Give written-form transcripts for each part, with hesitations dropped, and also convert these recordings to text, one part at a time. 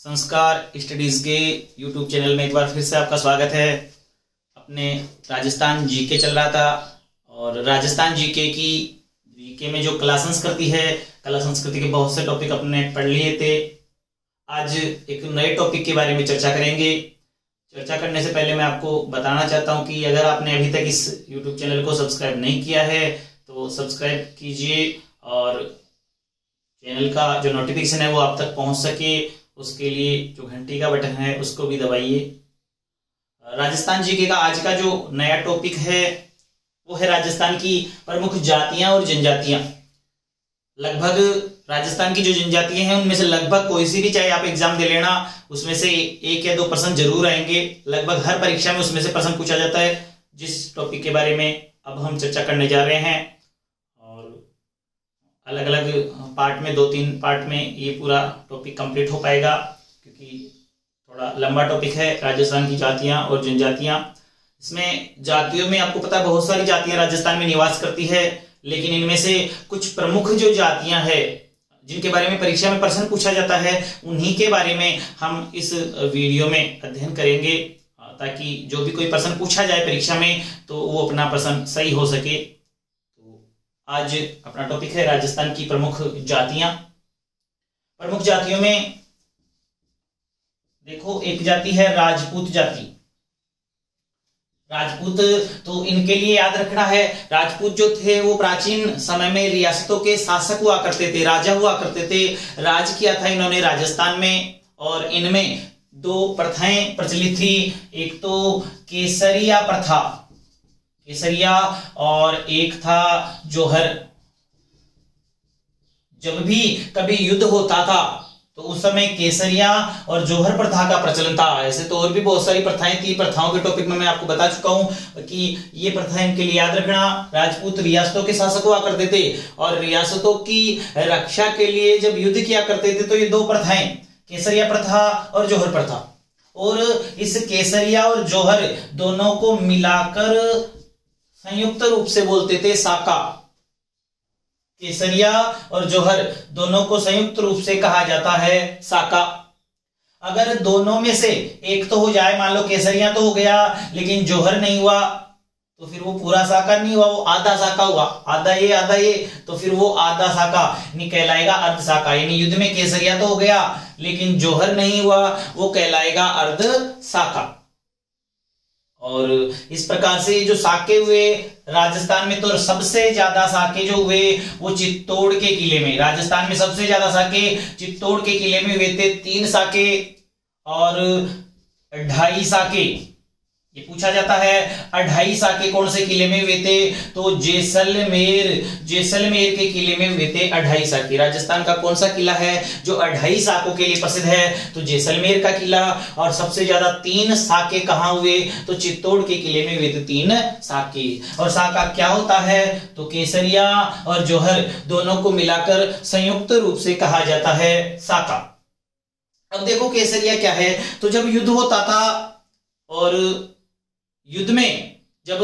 संस्कार स्टडीज के YouTube channel में एक बार फिर से आपका स्वागत है। अपने राजस्थान जीके चल रहा था और राजस्थान जीके में जो कला संस्कृति है, कला संस्कृति के बहुत से टॉपिक अपने पढ़ लिए थे। आज एक नए टॉपिक के बारे में चर्चा करेंगे। चर्चा करने से पहले मैं आपको बताना चाहता हूं कि अगर आपने अभी तक इस यूट्यूब चैनल को सब्सक्राइब नहीं किया है तो सब्सक्राइब कीजिए और चैनल का जो नोटिफिकेशन है वो आप तक पहुंच सके, उसके लिए जो घंटी का बटन है उसको भी दबाइए। राजस्थान जीके का आज का जो नया टॉपिक है वो है राजस्थान की प्रमुख जातियां और जनजातियां। लगभग राजस्थान की जो जनजातियां हैं उनमें से लगभग कोई सी भी, चाहे आप एग्जाम दे लेना, उसमें से 1 या 2 प्रश्न जरूर आएंगे। लगभग हर परीक्षा में उसमें से प्रश्न पूछा जाता है। जिस टॉपिक के बारे में अब हम चर्चा करने जा रहे हैं और अलग अलग पार्ट में, 2-3 पार्ट में ये पूरा टॉपिक कंप्लीट हो पाएगा क्योंकि थोड़ा लंबा टॉपिक है। राजस्थान की जातियां और जनजातियां, इसमें जातियों में आपको पता है बहुत सारी जातियां राजस्थान में निवास करती है, लेकिन इनमें से कुछ प्रमुख जो जातियां हैं जिनके बारे में परीक्षा में प्रश्न पूछा जाता है उन्हीं के बारे में हम इस वीडियो में अध्ययन करेंगे ताकि जो भी कोई प्रश्न पूछा जाए परीक्षा में तो वो अपना प्रश्न सही हो सके। तो आज अपना टॉपिक है राजस्थान की प्रमुख जातियां। प्रमुख जातियों में देखो, एक जाति है राजपूत जाति। राजपूत तो इनके लिए याद रखना है, राजपूत जो थे वो प्राचीन समय में रियासतों के शासक हुआ करते थे, राजा हुआ करते थे। राज किया था इन्होंने राजस्थान में और इनमें 2 प्रथाएं प्रचलित थी। एक तो केसरिया प्रथा, केसरिया, और एक था जोहर। जब भी कभी युद्ध होता था तो उस समय केसरिया और जोहर प्रथा का प्रचलन था। ऐसे तो और भी बहुत सारी प्रथाएं थी। प्रथाओं के टॉपिक में मैं आपको बता चुका हूं कि ये प्रथाएं इनके लिए याद रखना। राजपूत रियासतों के शासक हुआ करते थे और रियासतों की रक्षा के लिए जब युद्ध किया करते थे तो ये 2 प्रथाएं, केसरिया प्रथा और जोहर प्रथा, और इस केसरिया और जोहर दोनों को मिलाकर संयुक्त रूप से बोलते थे साका। केसरिया और जोहर दोनों को संयुक्त रूप से कहा जाता है साका। अगर दोनों में से एक तो हो जाए, मान लो केसरिया तो हो गया लेकिन जोहर नहीं हुआ, तो फिर वो पूरा साका नहीं हुआ, वो आधा साका हुआ। आधा ये तो फिर वो आधा साका नहीं कहलाएगा, अर्ध साका। यानी युद्ध में केसरिया तो हो गया लेकिन जोहर नहीं हुआ, वो कहलाएगा अर्ध साका। और इस प्रकार से जो साके हुए राजस्थान में, तो सबसे ज्यादा साके जो हुए वो चित्तौड़ के किले में, राजस्थान में सबसे ज्यादा साके चित्तौड़ के किले में हुए थे। 3 साके और 2.5 साके, ये पूछा जाता है 2.5 साके कौन से किले में हुए थे, तो जैसलमेर के किले में हुए थे 2.5 साके। राजस्थान का कौन सा किला है जो 2.5 साकों के लिए प्रसिद्ध है, तो जैसलमेर का किला। और सबसे ज्यादा 3 साके कहां हुए, तो चित्तौड़ के किले में हुए थे 3 साके। और साका क्या होता है, तो केसरिया और जोहर दोनों को मिलाकर संयुक्त रूप से कहा जाता है साका। अब देखो केसरिया क्या है, तो जब युद्ध होता था और युद्ध में जब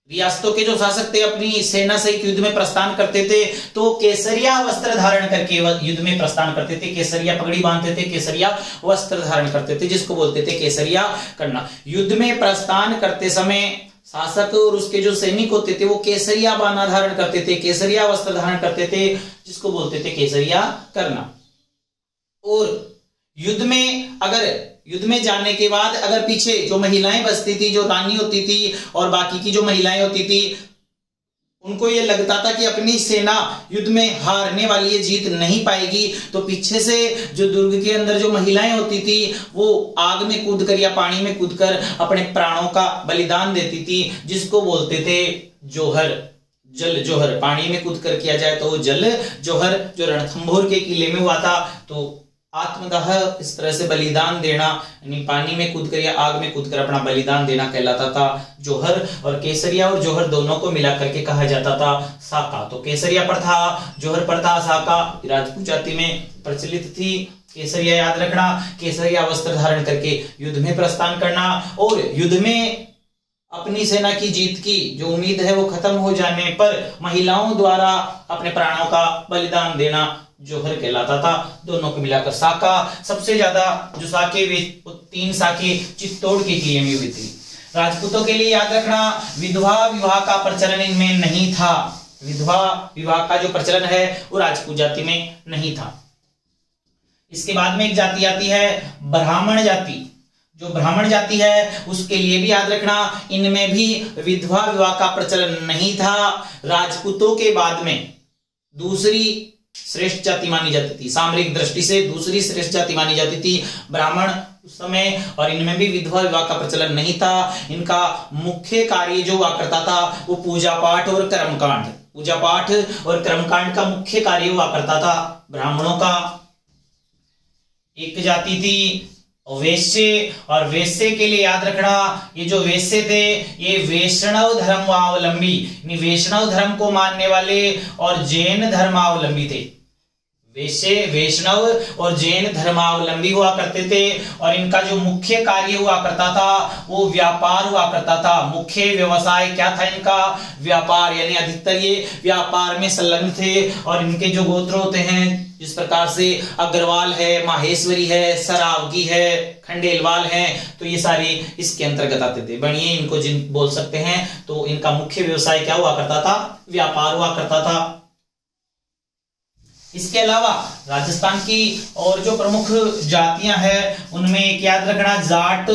रियासतों के जो शासक थे अपनी सेना सहित युद्ध में प्रस्थान करते थे तो केसरिया वस्त्र धारण करके युद्ध में प्रस्थान करते थे। केसरिया पगड़ी बांधते थे, केसरिया वस्त्र धारण करते थे, जिसको बोलते थे केसरिया करना। युद्ध में प्रस्थान करते समय शासक और उसके जो सैनिक होते थे वो केसरिया बाना धारण करते थे, केसरिया वस्त्र धारण करते थे, जिसको बोलते थे केसरिया करना। और युद्ध में जाने के बाद अगर पीछे जो महिलाएं बचती थी, जो रानी होती थी और बाकी की जो महिलाएं होती थी, उनको ये लगता था कि अपनी सेना युद्ध में हारने वाली है, जीत नहीं पाएगी, तो पीछे से जो दुर्ग के अंदर जो महिलाएं होती थी वो आग में कूदकर या पानी में कूदकर अपने प्राणों का बलिदान देती थी, जिसको बोलते थे जोहर, जल जोहर। पानी में कूदकर किया जाए तो जल जोहर, जो रणथंभौर के किले में हुआ था। तो आत्मदाह, इस तरह से बलिदान देना, यानी पानी में कूदकर या आग में कूदकर अपना बलिदान देना कहलाता था जोहर। और केसरिया और जोहर दोनों को मिलाकर के कहा जाता था साका। तो केसरिया प्रथा, जोहर प्रथा, साका राजपूत जाति में प्रचलित थी। केसरिया याद रखना, केसरिया वस्त्र धारण करके युद्ध में प्रस्थान करना, और युद्ध में अपनी सेना की जीत की जो उम्मीद है वो खत्म हो जाने पर महिलाओं द्वारा अपने प्राणों का बलिदान देना, जोहर कहलाता था। दोनों को मिलाकर साका। सबसे ज्यादा जो साके हुए वो 3 साके चित्तौड़ के किले में हुई थी। राजपूतों के लिए याद रखना, विधवा विवाह का प्रचलन इनमें नहीं था। विधवा विवाह का जो प्रचलन है वो राजपूत जाति में नहीं था। इसके बाद में एक जाति आती है ब्राह्मण जाति। जो ब्राह्मण जाति है उसके लिए भी याद रखना, इनमें भी विधवा विवाह का प्रचलन नहीं था। राजपूतों के बाद में दूसरी श्रेष्ठ जाति मानी जाती थी, सामरिक दृष्टि से दूसरी श्रेष्ठ जाति मानी जाती थी ब्राह्मण उस समय, और इनमें भी विधवा विवाह का प्रचलन नहीं था। इनका मुख्य कार्य जो हुआ करता था वो पूजा पाठ और कर्मकांड, पूजा पाठ और कर्मकांड का मुख्य कार्य हुआ करता था ब्राह्मणों का। एक जाति थी वैश्य, और वैश्य के लिए याद रखना, ये जो वैश्य थे ये वैष्णव धर्मावलंबी, वैष्णव धर्म को मानने वाले और जैन धर्मावलंबी थे। वैश्य वैष्णव और जैन धर्मावलंबी हुआ करते थे, और इनका जो मुख्य कार्य हुआ करता था वो व्यापार हुआ करता था। मुख्य व्यवसाय क्या था इनका? व्यापार, यानी अधिकतर ये व्यापार में संलग्न थे। और इनके जो गोत्र होते हैं जिस प्रकार से अग्रवाल है, माहेश्वरी है, सरावगी है, खंडेलवाल है, तो ये सारे इसके अंतर्गत आते थे। बढ़िए इनको जिन बोल सकते हैं। तो इनका मुख्य व्यवसाय क्या हुआ करता था? व्यापार हुआ करता था। इसके अलावा राजस्थान की और जो प्रमुख जातियां हैं उनमें एक याद रखना जाट,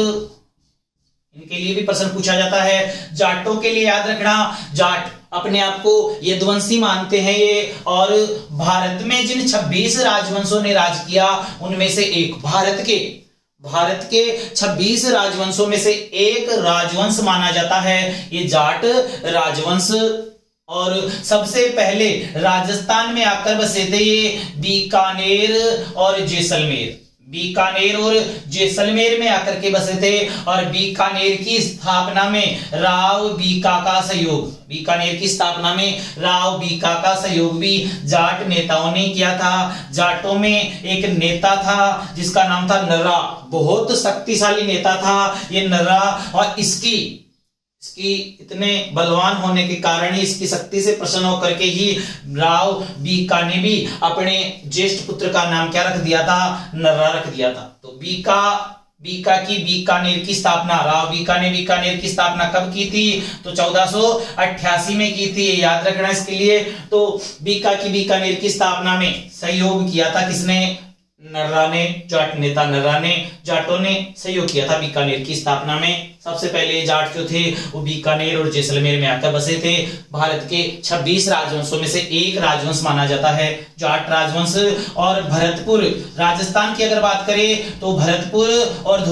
इनके लिए भी प्रश्न पूछा जाता है। जाटों के लिए याद रखना, जाट अपने आप को यदुवंशी मानते हैं ये, और भारत में जिन 26 राजवंशों ने राज किया उनमें से एक, भारत के 26 राजवंशों में से एक राजवंश माना जाता है ये जाट राजवंश। और सबसे पहले राजस्थान में आकर बसे थे ये बीकानेर और जैसलमेर, बीकानेर और जैसलमेर में आकर के बसे थे। और बीकानेर की स्थापना में राव बीका का सहयोग, बीकानेर की स्थापना में राव बीका का सहयोग भी जाट नेताओं ने किया था। जाटों में एक नेता था जिसका नाम था नर्रा, बहुत शक्तिशाली नेता था ये नर्रा, और इसकी इतने बलवान होने के कारण ही, इसकी शक्ति से प्रसन्न होकर के ही राव बीका ने भी अपने ज्येष्ठ पुत्र का नाम क्या रख दिया था? नर्रा रख दिया था। तो बीका की बीकानेर की स्थापना, राव बीका ने बीकानेर की स्थापना कब की थी? तो 1488 में की थी, याद रखना इसके लिए। तो बीका की बीकानेर की स्थापना में सहयोग किया था किसने? नर्रा ने, जाट नेता नर्रा ने, जाटों ने सहयोग किया था बीकानेर की स्थापना में। सबसे पहले जाट जो थे वो बीकानेर और जैसलमेर में आकर बसे थे। भारत के 26 राजवंशों में से एक राजवंश माना जाता है जाट राजवंश। और भरतपुर, राजस्थान की अगर बात करें तो भरतपुर और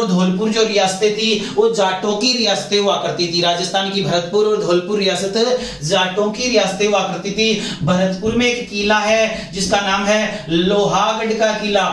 धौलपुर जो रियासतें थी वो जाटों की रियासतें हुआ करती थी। राजस्थान की भरतपुर और धौलपुर रियासत जाटों की रियासतें हुआ करती थी। भरतपुर में एक किला है जिसका नाम है लोहागढ़ का किला,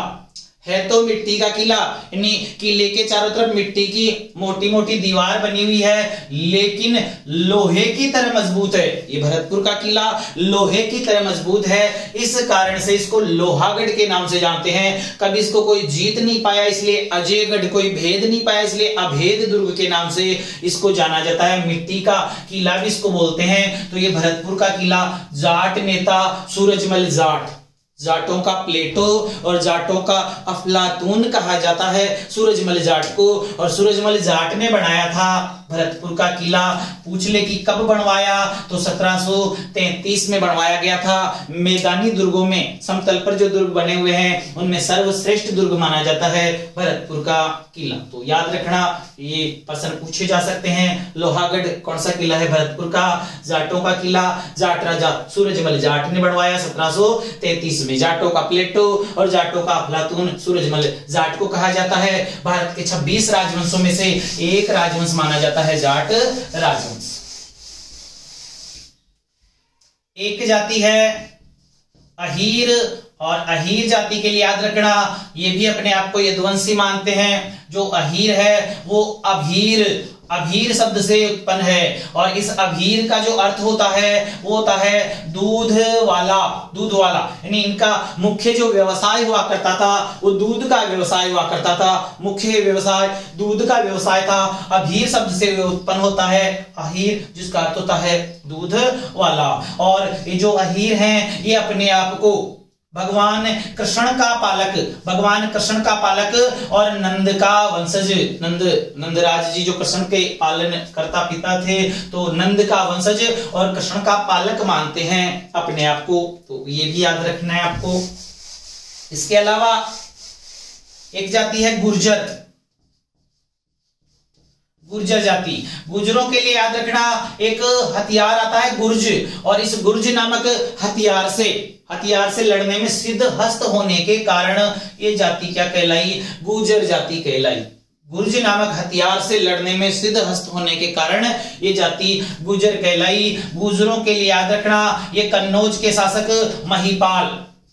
है तो मिट्टी का किला, यानी किले के चारों तरफ मिट्टी की मोटी मोटी दीवार बनी हुई है, लेकिन लोहे की तरह मजबूत है। ये भरतपुर का किला लोहे की तरह मजबूत है, इस कारण से इसको लोहागढ़ के नाम से जानते हैं। कभी इसको कोई जीत नहीं पाया इसलिए अजयगढ़, कोई भेद नहीं पाया इसलिए अभेद दुर्ग के नाम से इसको जाना जाता है। मिट्टी का किला भी इसको बोलते हैं। तो ये भरतपुर का किला जाट नेता सूरजमल जाट, जाटों का प्लेटो और जाटों का अफलातून कहा जाता है सूरजमल जाट को, और सूरजमल जाट ने बनाया था भरतपुर का किला। पूछ ले कि कब बनवाया? तो 1733 में बनवाया गया था। मैदानी दुर्गों में, समतल पर जो दुर्ग बने हुए हैं उनमें सर्वश्रेष्ठ दुर्ग माना जाता है भरतपुर का किला। तो याद रखना, ये प्रश्न पूछे जा सकते हैं। लोहागढ़ कौन सा किला है? भरतपुर का। जाटों का किला जाट राजा सूरजमल जाट ने बनवाया 1733 में। जाटों का प्लेटो और जाटों का अफलातून सूरजमल जाट को कहा जाता है। भारत के 26 राजवंशों में से एक राजवंश माना जाता है जाट राजवंश। एक जाति है अहीर, और अहीर जाति के लिए याद रखना, ये भी अपने आप को यदुवंशी मानते हैं। जो अहीर है वो अभीर अभीर शब्द से उत्पन्न है और इस अभीर का जो अर्थ होता है वो होता है दूध वाला, दूध वाला। यानी इनका मुख्य जो व्यवसाय हुआ करता था वो दूध का व्यवसाय हुआ करता था, मुख्य व्यवसाय दूध का व्यवसाय था। अभीर शब्द से उत्पन्न होता है अहीर, जिसका अर्थ होता है दूध वाला। और ये जो अहीर हैं ये अपने आप को भगवान कृष्ण का पालक, भगवान कृष्ण का पालक और नंद का वंशज, नंदराज जी जो कृष्ण के पालन करता पिता थे, तो नंद का वंशज और कृष्ण का पालक मानते हैं अपने आप को। तो ये भी याद रखना है आपको। इसके अलावा एक जाति है गुर्जर, गुर्जर जाति। गुर्जरों के लिए याद रखना एक हथियार आता है गुर्ज, और इस गुर्ज नामक हथियार से लड़ने में सिद्ध हस्त होने के कारण ये जाति क्या कहलाई? गुर्जर जाति कहलाई। गुर्ज नामक हथियार से लड़ने में सिद्ध हस्त होने के कारण ये जाति गुर्जर कहलाई। गुर्जरों के लिए याद रखना ये कन्नौज के शासक महिपाल,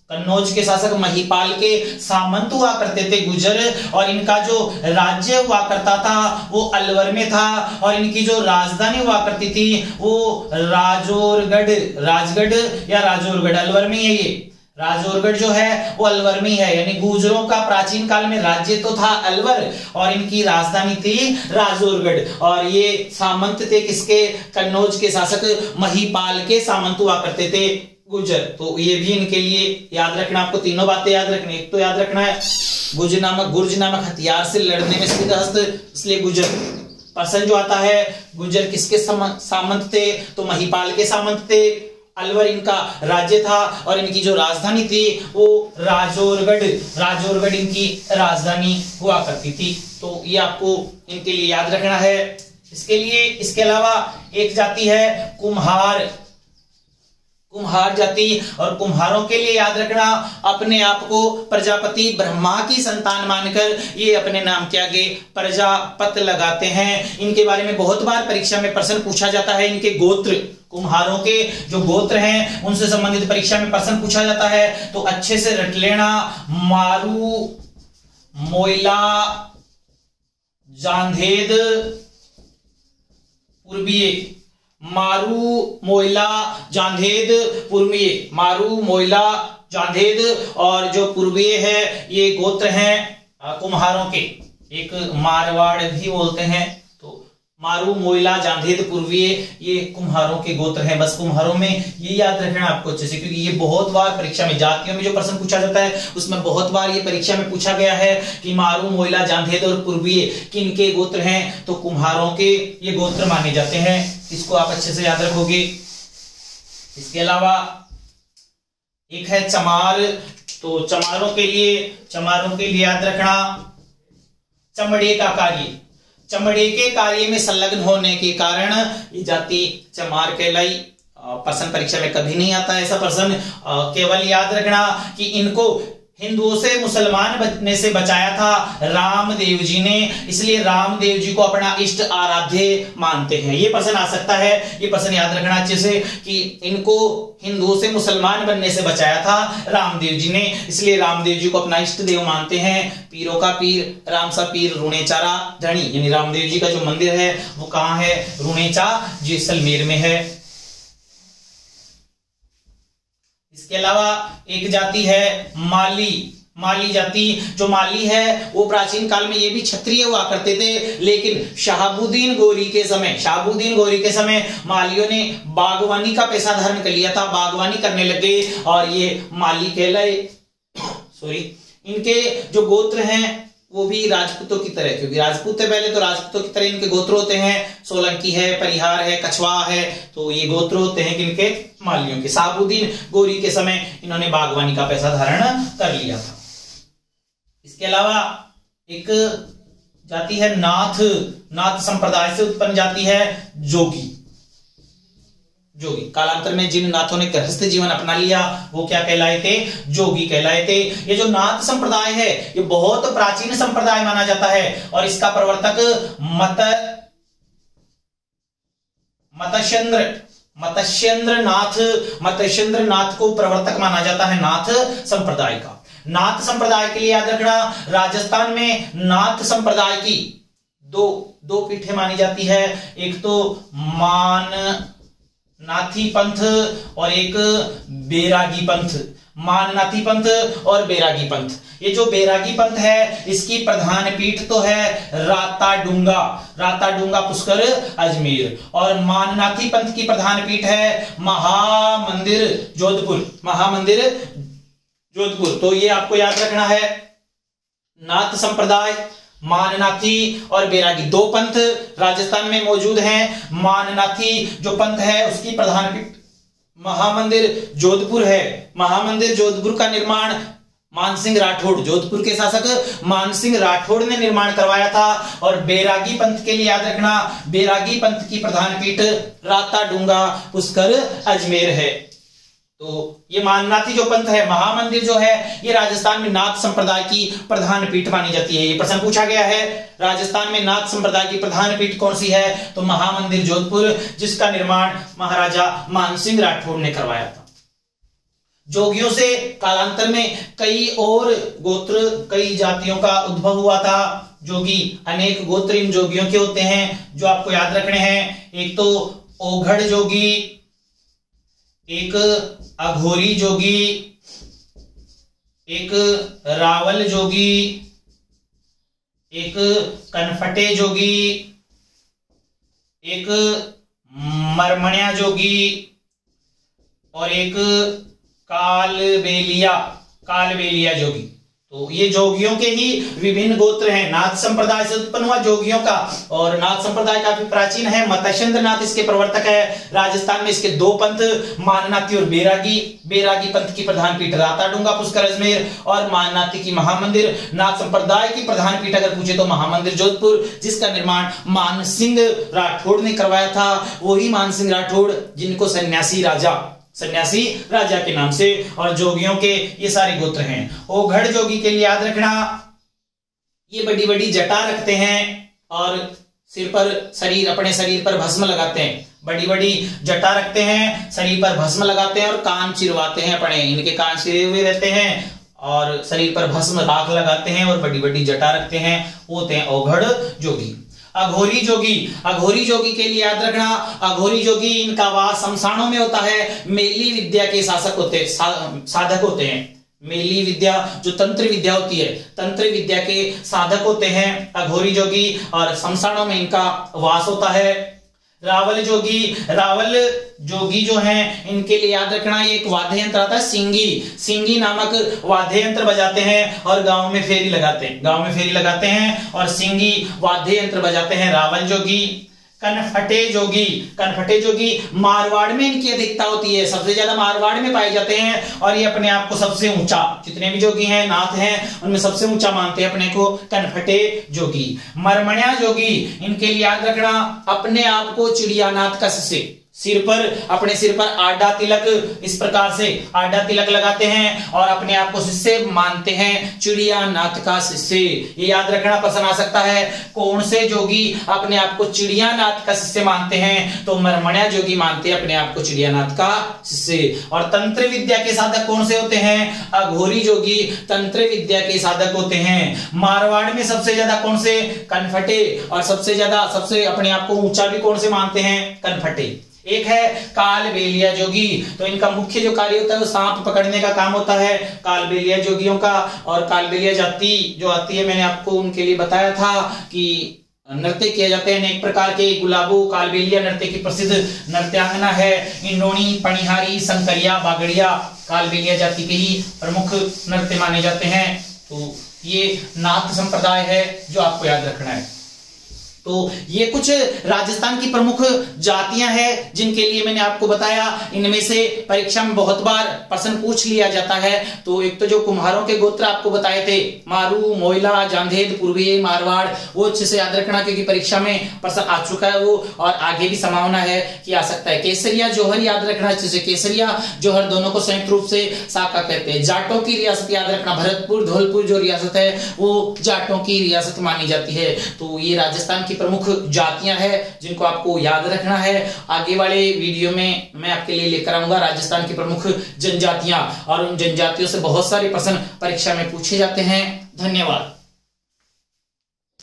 कन्नौज के शासक महिपाल के सामंत हुआ करते थे गुर्जर, और इनका जो राज्य हुआ करता था वो अलवर में था, और इनकी जो राजधानी हुआ करती थी वो राजौरगढ़, राजगढ़ या राजौरगढ़, अलवर में है ये। राजौरगढ़ जो है वो अलवर में है। यानी गुर्जरों का प्राचीन काल में राज्य तो था अलवर और इनकी राजधानी थी राजौरगढ़, और ये सामंत थे किसके? कन्नौज के शासक महिपाल के सामंत हुआ करते थे गुर्जर। तो ये भी इनके लिए याद रखना, आपको तीनों बातें याद रखनी। एक तो याद रखना है गुर्ज नामक हथियार से लड़ने में सिद्ध हस्त, इसलिए गुर्जर। पर्सन जो आता है गुर्जर किसके सामंत थे? तो महिपाल के सामंत थे। अलवर इनका राज्य था और इनकी जो राजधानी थी वो राजौरगढ़ इनकी राजधानी हुआ करती थी। तो ये आपको इनके लिए याद रखना है। इसके अलावा एक जाति है कुम्हार, कुम्हार जाति। और कुम्हारों के लिए याद रखना अपने आप को प्रजापति ब्रह्मा की संतान मानकर ये अपने नाम के आगे प्रजापत लगाते हैं। इनके बारे में बहुत बार परीक्षा में प्रश्न पूछा जाता है। इनके गोत्र, कुम्हारों के जो गोत्र हैं उनसे संबंधित परीक्षा में प्रश्न पूछा जाता है, तो अच्छे से रट लेना। मारू, मोइला, जांधेद, पूर्वीय। मारू, मोइला, जांधेद, पूर्वीय। मारू, मोइला, जांधेद और जो पूर्वीय है ये गोत्र हैं कुम्हारों के। एक मारवाड़ भी बोलते हैं। तो मारू, मोइला, जांधेद, पूर्वीय ये कुम्हारों के गोत्र हैं। बस कुम्हारों में ये याद रखना आपको अच्छे से, क्योंकि ये बहुत बार परीक्षा में, जातियों में जो प्रश्न पूछा जाता है उसमें बहुत बार ये परीक्षा में पूछा गया है कि मारू, मोइला, जांधेद और पूर्वीय किनके गोत्र हैं? तो कुम्हारों के ये गोत्र माने जाते हैं। इसको आप अच्छे से याद रखोगे। इसके अलावा एक है चमार। तो चमारों के लिए याद रखना चमड़े का कार्य, चमड़े के कार्य में संलग्न होने के कारण ये जाति चमार कहलाई। प्रश्न परीक्षा में कभी नहीं आता ऐसा प्रश्न। केवल याद रखना कि इनको हिंदुओं से मुसलमान बनने से बचाया था रामदेव जी ने, इसलिए रामदेव जी को अपना इष्ट आराध्य मानते हैं। ये प्रश्न आ सकता है, ये प्रश्न याद रखना अच्छे से कि इनको हिंदुओं से मुसलमान बनने से बचाया था रामदेव जी ने, इसलिए रामदेव जी को अपना इष्ट देव मानते हैं। पीरों का पीर, राम सा पीर, रुणेचारा धनी। यानी रामदेव जी का जो मंदिर है वो कहाँ है? रुणेचा, जैसलमेर में है। इसके अलावा एक जाति है माली, माली जाति। जो माली है वो प्राचीन काल में ये भी क्षत्रिय हुआ करते थे, लेकिन शहाबुद्दीन गोरी के समय मालियों ने बागवानी का पेशा धारण कर लिया था, बागवानी करने लगे और ये माली कहलाए। इनके जो गोत्र हैं वो भी राजपूतों की तरह, क्योंकि राजपूत थे पहले, तो राजपूतों की तरह इनके गोत्र होते हैं। सोलंकी है, परिहार है, कछवा है, तो ये गोत्र होते हैं किनके? मालियों के। शहाबुद्दीन गोरी के समय इन्होंने बागवानी का पेशा धारण कर लिया था। इसके अलावा एक जाति है नाथ। नाथ संप्रदाय से उत्पन्न जाति है जोगी। कालांतर में जिन नाथों ने गृहस्थ जीवन अपना लिया वो क्या कहलाए थे? जोगी कहलाए थे। ये जो नाथ संप्रदाय है ये बहुत प्राचीन संप्रदाय माना जाता है और इसका प्रवर्तक मत्स्येंद्र नाथ को प्रवर्तक माना जाता है नाथ संप्रदाय का। नाथ संप्रदाय के लिए याद रखना राजस्थान में नाथ संप्रदाय की दो पीठें मानी जाती है, एक तो माननाथी पंथ और एक बेरागी पंथ। माननाथी पंथ और बेरागी पंथ। ये जो बेरागी पंथ है इसकी प्रधान पीठ तो है राताडूंगा पुष्कर अजमेर, और माननाथी पंथ की प्रधान पीठ है महामंदिर जोधपुर। तो ये आपको याद रखना है। नाथ संप्रदाय, माननाथी और बैरागी, दो पंथ राजस्थान में मौजूद हैं। माननाथी जो पंथ है उसकी प्रधान पीठ महामंदिर जोधपुर है। महामंदिर जोधपुर का निर्माण मानसिंह राठौड़, जोधपुर के शासक मानसिंह राठौड़ ने निर्माण करवाया था। और बैरागी पंथ के लिए याद रखना, बैरागी पंथ की प्रधान पीठ राताडूंगा पुष्कर अजमेर है। तो ये माननाथी जो पंथ है, महामंदिर जो है, ये राजस्थान में नाथ संप्रदाय की प्रधान पीठ मानी जाती है। ये प्रश्न पूछा गया है, राजस्थान में नाथ संप्रदाय की प्रधान पीठ कौन सी है? तो महामंदिर जोधपुर, जिसका निर्माण महाराजा मानसिंह राठौड़ ने करवाया था। जोगियों से कालांतर में कई और गोत्र, कई जातियों का उद्भव हुआ था। जोगी, अनेक गोत्र इन जोगियों के होते हैं जो आपको याद रखने हैं। एक तो ओघड़ जोगी, एक अघोरी जोगी, एक रावल जोगी, एक कनफटे जोगी, एक मरमण्या जोगी और एक कालबेलिया जोगी। तो ये जोगियों के ही विभिन्न गोत्र हैं। नाथ संप्रदाय से उत्पन्न हुआ जोगियों का, और नाथ संप्रदाय काफी प्राचीन है। मत्स्येंद्र नाथ इसके प्रवर्तक है। राजस्थान में इसके दो पंथ, माननाथी और बैरागी पंथ की प्रधान पीठ राताडूंगा पुष्कर अजमेर, और माननाथी की महामंदिर। नाथ संप्रदाय की प्रधान पीठ अगर पूछे तो महामंदिर जोधपुर, जिसका निर्माण मानसिंह राठौड़ ने करवाया था। वही मानसिंह राठौड़ जिनको सन्यासी राजा के नाम से, और जोगियों के ये सारे गोत्र हैं। ओघड़ जोगी के लिए याद रखना, ये बड़ी बड़ी जटा रखते हैं और अपने शरीर पर भस्म लगाते हैं। बड़ी बड़ी जटा रखते हैं, शरीर पर भस्म लगाते हैं और कान चिरवाते हैं अपने। इनके कान चिरे हुए रहते हैं और शरीर पर भस्म राख लगाते हैं और बड़ी बड़ी जटा रखते हैं, वो होते हैं ओघड़ जोगी। अघोरी जोगी के लिए याद रखना, अघोरी जोगी इनका वास शमशानों में होता है। मेली विद्या के साधक होते हैं। मेली विद्या जो तंत्र विद्या होती है, तंत्र विद्या के साधक होते हैं अघोरी जोगी, और शमशानों में इनका वास होता है। रावल जोगी जो हैं, इनके लिए याद रखना, ये एक वाद्य यंत्र आता है सिंगी नामक वाद्य यंत्र बजाते हैं और गांव में फेरी लगाते हैं और सिंगी वाद्य यंत्र बजाते हैं रावल जोगी। कनफटे जोगी मारवाड़ में इनकी अधिकता होती है, सबसे ज्यादा मारवाड़ में पाए जाते हैं, और ये अपने आप को सबसे ऊंचा, जितने भी जोगी हैं, नाथ हैं, उनमें सबसे ऊंचा मानते हैं अपने को, कनफटे जोगी। मरमण्या जोगी, इनके लिए याद रखना, अपने आप को चिड़ियानाथ का अपने सिर पर आडा तिलक, इस प्रकार से आडा तिलक लगाते हैं और अपने आप को शिष्य मानते हैं, चिड़ियानाथ का शिष्य। ये याद रखना, प्रश्न आ सकता है, कौन से जोगी अपने आप को चिड़ियानाथ का शिष्य मानते हैं? तो मरमण्या जोगी मानते हैं अपने आप को चिड़ियानाथ का शिष्य। और तंत्र विद्या के साधक कौन से होते हैं? अघोरी जोगी तंत्र विद्या के साधक होते हैं। मारवाड़ में सबसे ज्यादा कौन से? कनफटे। और सबसे अपने आप को ऊंचा भी कौन से मानते हैं? कनफटे। एक है कालबेलिया जोगी, तो इनका मुख्य जो कार्य होता है वो सांप पकड़ने का काम होता है कालबेलिया जोगियों का। और कालबेलिया जाति जो आती है, मैंने आपको उनके लिए बताया था कि नृत्य किए जाते हैं अनेक प्रकार के। गुलाबो कालबेलिया नृत्य की प्रसिद्ध नृत्यांगना है। इंडोनी, पणिहारी, संकरिया, बागड़िया कालबेलिया जाति के ही प्रमुख नृत्य माने जाते हैं। तो ये नाथ संप्रदाय है जो आपको याद रखना है। तो ये कुछ राजस्थान की प्रमुख जातियां हैं जिनके लिए मैंने आपको बताया। इनमें से परीक्षा में बहुत बार प्रश्न पूछ लिया जाता है। तो एक तो जो कुम्हारों के गोत्र आपको बताए थे, मारू, मोइला, जांधेद, पूर्वी, मारवाड़, वो अच्छे से याद रखना क्योंकि परीक्षा में प्रश्न आ चुका है वो, और आगे भी संभावना है कि आ सकता है। केसरिया, जोहर याद रखना अच्छे से। केसरिया, जोहर दोनों को संयुक्त रूप से साका कहते हैं। जाटों की रियासत याद रखना, भरतपुर, धौलपुर जो रियासत है वो जाटों की रियासत मानी जाती है। तो ये राजस्थान प्रमुख जातियां हैं जिनको आपको याद रखना है। आगे वाले वीडियो में मैं आपके लिए लेकर आऊंगा राजस्थान की प्रमुख जनजातियां, और उन जनजातियों से बहुत सारे प्रश्न परीक्षा में पूछे जाते हैं। धन्यवाद।